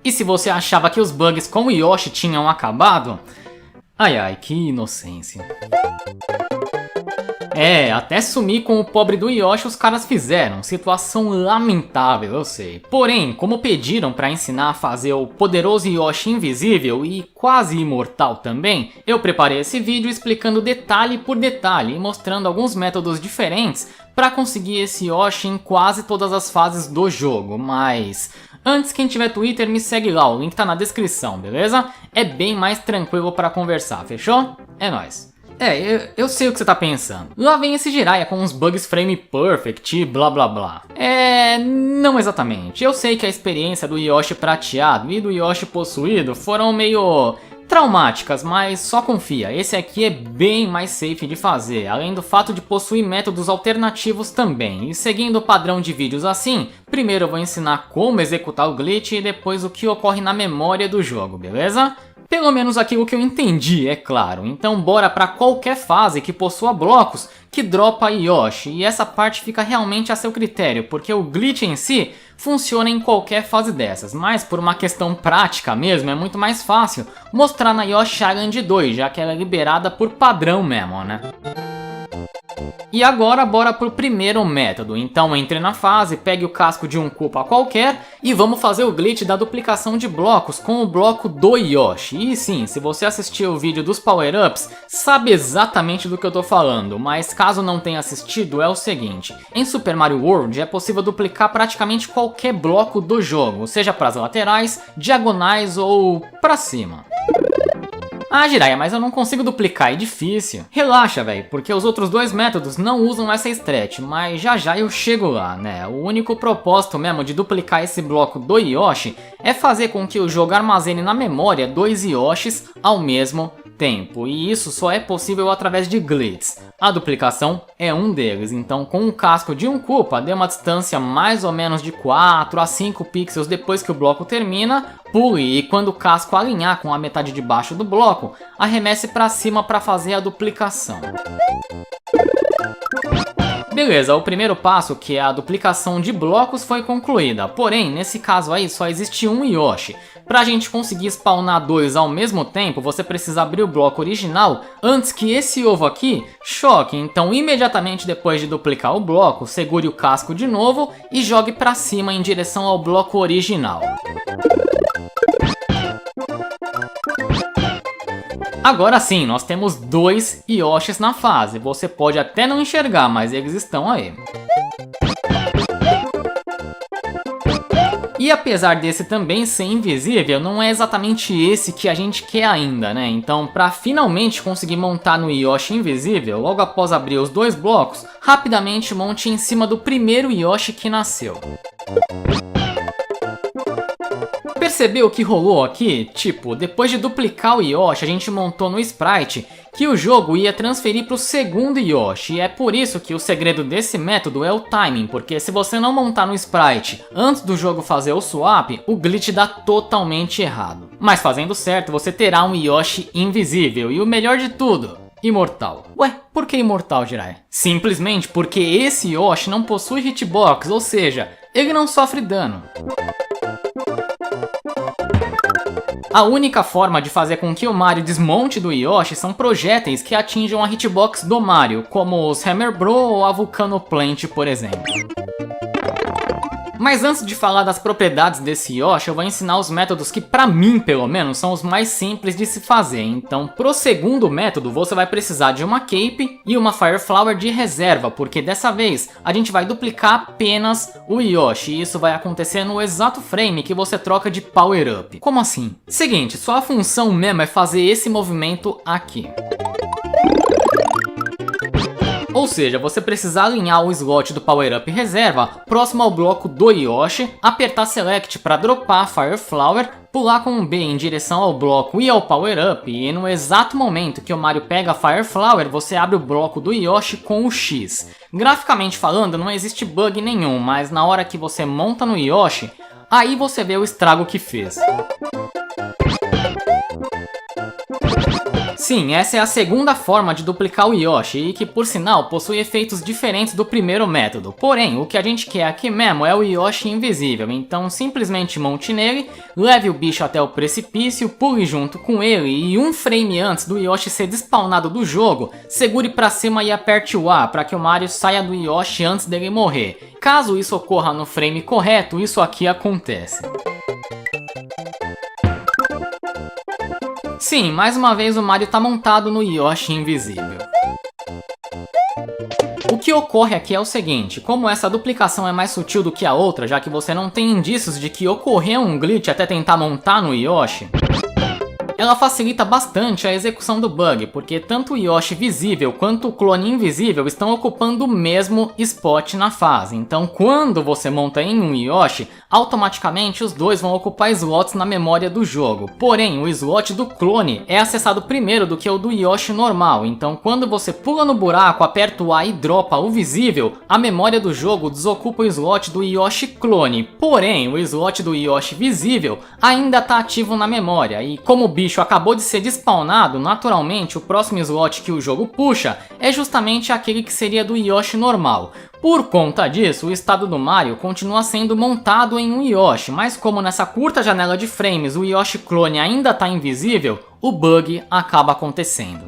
E se você achava que os bugs com o Yoshi tinham acabado... Ai ai, que inocência. Até sumir com o pobre do Yoshi os caras fizeram, situação lamentável, eu sei. Porém, como pediram pra ensinar a fazer o poderoso Yoshi invisível e quase imortal também, eu preparei esse vídeo explicando detalhe por detalhe e mostrando alguns métodos diferentes pra conseguir esse Yoshi em quase todas as fases do jogo, mas... Antes, quem tiver Twitter me segue lá, o link tá na descrição, beleza? É bem mais tranquilo pra conversar, fechou? É nóis. Eu sei o que você tá pensando. Lá vem esse Jiraiya com uns bugs frame perfect e blá blá blá. Não exatamente. Eu sei que a experiência do Yoshi prateado e do Yoshi possuído foram meio traumáticas, mas só confia, esse aqui é bem mais safe de fazer, além do fato de possuir métodos alternativos também. E seguindo o padrão de vídeos assim, primeiro eu vou ensinar como executar o glitch e depois o que ocorre na memória do jogo, beleza? Pelo menos aquilo que eu entendi, é claro. Então bora pra qualquer fase que possua blocos que dropa Yoshi. E essa parte fica realmente a seu critério, porque o glitch em si funciona em qualquer fase dessas. Mas por uma questão prática mesmo, é muito mais fácil mostrar na Yoshi Island 2, já que ela é liberada por padrão mesmo, né? E agora bora pro primeiro método, então entre na fase, pegue o casco de um Koopa qualquer e vamos fazer o glitch da duplicação de blocos com o bloco do Yoshi. E sim, se você assistiu o vídeo dos power-ups, sabe exatamente do que eu tô falando, mas caso não tenha assistido é o seguinte, em Super Mario World é possível duplicar praticamente qualquer bloco do jogo, seja para as laterais, diagonais ou pra cima. Ah, Jiraiya, mas eu não consigo duplicar, é difícil. Relaxa, velho, porque os outros dois métodos não usam essa stretch, mas já eu chego lá, né? O único propósito mesmo de duplicar esse bloco do Yoshi é fazer com que o jogo armazene na memória dois Yoshis ao mesmo tempo, e isso só é possível através de glitches. A duplicação é um deles, então com o casco de um Koopa dê uma distância mais ou menos de 4 a 5 pixels depois que o bloco termina, pule e quando o casco alinhar com a metade de baixo do bloco, arremesse para cima para fazer a duplicação. Beleza, o primeiro passo, que é a duplicação de blocos, foi concluída, porém, nesse caso aí só existe um Yoshi. Pra gente conseguir spawnar dois ao mesmo tempo, você precisa abrir o bloco original antes que esse ovo aqui choque, então imediatamente depois de duplicar o bloco, segure o casco de novo e jogue pra cima em direção ao bloco original. Agora sim, nós temos dois Yoshis na fase, você pode até não enxergar, mas eles estão aí. E apesar desse também ser invisível, não é exatamente esse que a gente quer ainda, né? Então, para finalmente conseguir montar no Yoshi invisível, logo após abrir os dois blocos, rapidamente monte em cima do primeiro Yoshi que nasceu. Percebeu o que rolou aqui? Tipo, depois de duplicar o Yoshi, a gente montou no sprite que o jogo ia transferir para o segundo Yoshi, e é por isso que o segredo desse método é o timing, porque se você não montar no sprite antes do jogo fazer o swap, o glitch dá totalmente errado. Mas fazendo certo, você terá um Yoshi invisível, e o melhor de tudo, imortal. Ué, por que imortal, Jiraiya? Simplesmente porque esse Yoshi não possui hitbox, ou seja, ele não sofre dano. A única forma de fazer com que o Mario desmonte do Yoshi são projéteis que atinjam a hitbox do Mario, como os Hammer Bro ou a Vulcano Plant, por exemplo. Mas antes de falar das propriedades desse Yoshi, eu vou ensinar os métodos que, pra mim pelo menos, são os mais simples de se fazer. Então, pro segundo método, você vai precisar de uma Cape e uma Fire Flower de reserva, porque dessa vez a gente vai duplicar apenas o Yoshi, e isso vai acontecer no exato frame que você troca de Power Up. Como assim? Seguinte, sua função mesmo é fazer esse movimento aqui. Ou seja, você precisa alinhar o slot do Power Up reserva próximo ao bloco do Yoshi, apertar Select para dropar a Fire Flower, pular com um B em direção ao bloco e ao Power Up, e no exato momento que o Mario pega a Fire Flower, você abre o bloco do Yoshi com o X. Graficamente falando, não existe bug nenhum, mas na hora que você monta no Yoshi, aí você vê o estrago que fez. Sim, essa é a segunda forma de duplicar o Yoshi e que por sinal possui efeitos diferentes do primeiro método. Porém, o que a gente quer aqui mesmo é o Yoshi invisível, então simplesmente monte nele, leve o bicho até o precipício, pule junto com ele e um frame antes do Yoshi ser despawnado do jogo, segure pra cima e aperte o A para que o Mario saia do Yoshi antes dele morrer. Caso isso ocorra no frame correto, isso aqui acontece. Sim, mais uma vez o Mario tá montado no Yoshi invisível. O que ocorre aqui é o seguinte, como essa duplicação é mais sutil do que a outra, já que você não tem indícios de que ocorreu um glitch até tentar montar no Yoshi, ela facilita bastante a execução do bug, porque tanto o Yoshi visível quanto o clone invisível estão ocupando o mesmo spot na fase. Então quando você monta em um Yoshi, automaticamente os dois vão ocupar slots na memória do jogo. Porém, o slot do clone é acessado primeiro do que o do Yoshi normal, então quando você pula no buraco, aperta o A e dropa o visível, a memória do jogo desocupa o slot do Yoshi clone. Porém, o slot do Yoshi visível ainda está ativo na memória, e como o bicho acabou de ser despawnado, naturalmente o próximo slot que o jogo puxa é justamente aquele que seria do Yoshi normal. Por conta disso, o estado do Mario continua sendo montado em um Yoshi, mas como nessa curta janela de frames o Yoshi clone ainda está invisível, o bug acaba acontecendo.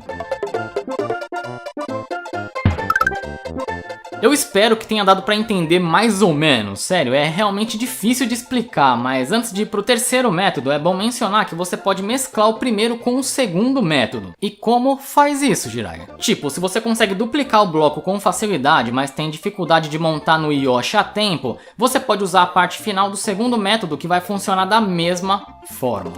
Eu espero que tenha dado pra entender mais ou menos, sério, é realmente difícil de explicar, mas antes de ir pro terceiro método, é bom mencionar que você pode mesclar o primeiro com o segundo método. E como faz isso, Jiraiya? Tipo, se você consegue duplicar o bloco com facilidade, mas tem dificuldade de montar no Yoshi a tempo, você pode usar a parte final do segundo método que vai funcionar da mesma forma.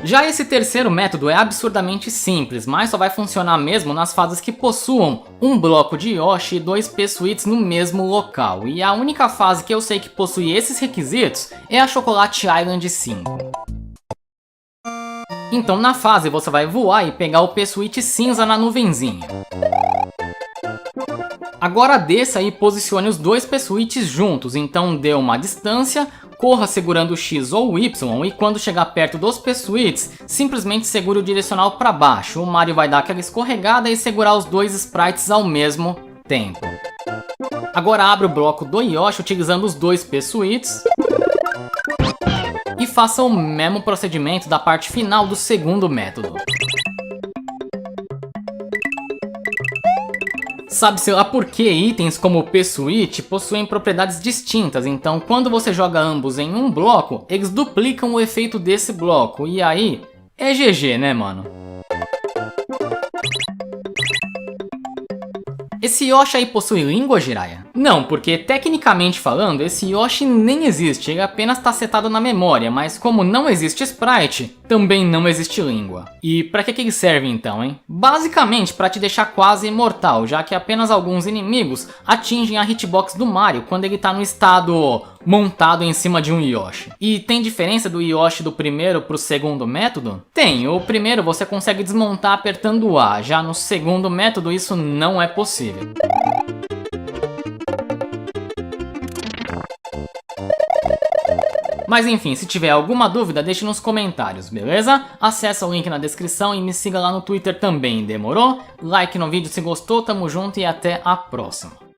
Já esse terceiro método é absurdamente simples, mas só vai funcionar mesmo nas fases que possuam um bloco de Yoshi e 2 P-Sweets no mesmo local. E a única fase que eu sei que possui esses requisitos é a Chocolate Island 5. Então na fase você vai voar e pegar o P-Sweet cinza na nuvenzinha. Agora desça e posicione os 2 P-Sweets juntos, então dê uma distância, corra segurando o X ou o Y e quando chegar perto dos P-Sweets, simplesmente segure o direcional para baixo. O Mario vai dar aquela escorregada e segurar os 2 sprites ao mesmo tempo. Agora abre o bloco do Yoshi utilizando os 2 P-Sweets e faça o mesmo procedimento da parte final do segundo método. Sabe-se lá por que itens como o P-Sweet possuem propriedades distintas, então quando você joga ambos em um bloco, eles duplicam o efeito desse bloco, e aí é GG, né, mano? Esse Yoshi aí possui língua, Jiraiya? Não, porque tecnicamente falando, esse Yoshi nem existe, ele apenas está setado na memória, mas como não existe sprite, também não existe língua. E pra que ele serve então, hein? Basicamente pra te deixar quase imortal, já que apenas alguns inimigos atingem a hitbox do Mario quando ele tá no estado montado em cima de um Yoshi. E tem diferença do Yoshi do primeiro pro segundo método? Tem, o primeiro você consegue desmontar apertando o A, já no segundo método isso não é possível. Mas enfim, se tiver alguma dúvida, deixe nos comentários, beleza? Acesse o link na descrição e me siga lá no Twitter também, demorou? Like no vídeo se gostou, tamo junto e até a próxima.